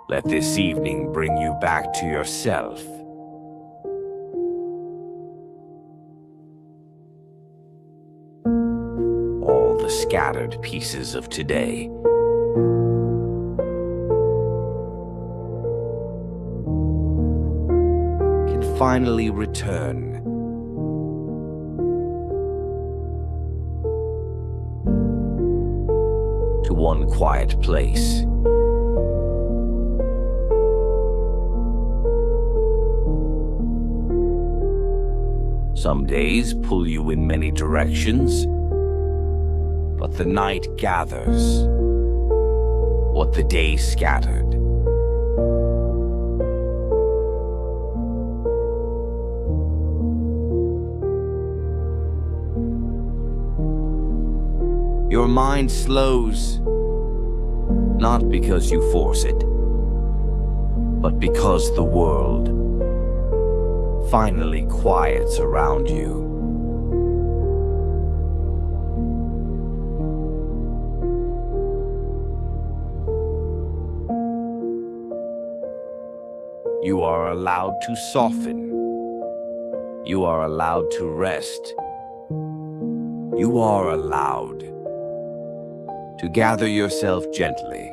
Let this evening bring you back to yourself. All the scattered pieces of today can finally return to one quiet place. Some days pull you in many directions, but the night gathers what the day scattered. Your mind slows, not because you force it, but because the world finally quiets around you. You are allowed to soften. You are allowed to rest. You are allowed to gather yourself gently.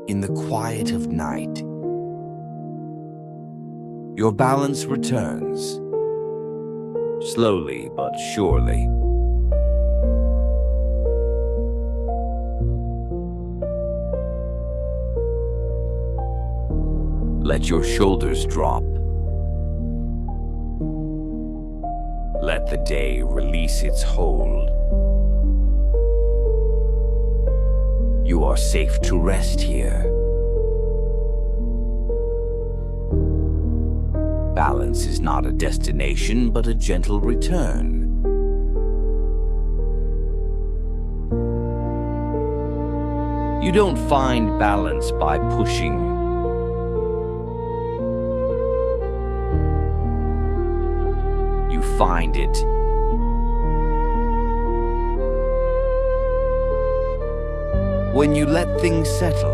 In the quiet of night, your balance returns, slowly but surely. Let your shoulders drop. Let the day release its hold. You are safe to rest here. Balance is not a destination, but a gentle return. You don't find balance by pushing. You find it when you let things settle.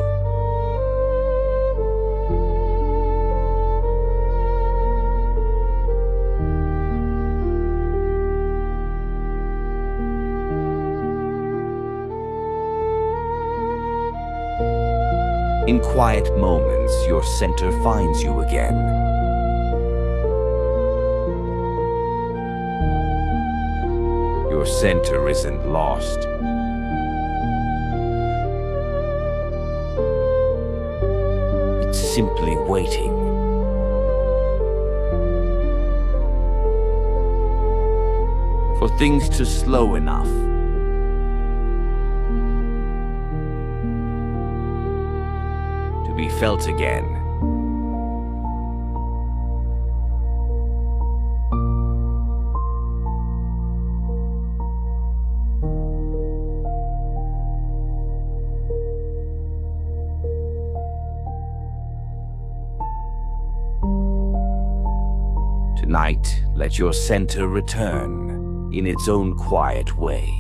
In quiet moments, your center finds you again. Your center isn't lost. It's simply waiting. For things to slow enough to be felt again. Tonight, let your center return in its own quiet way.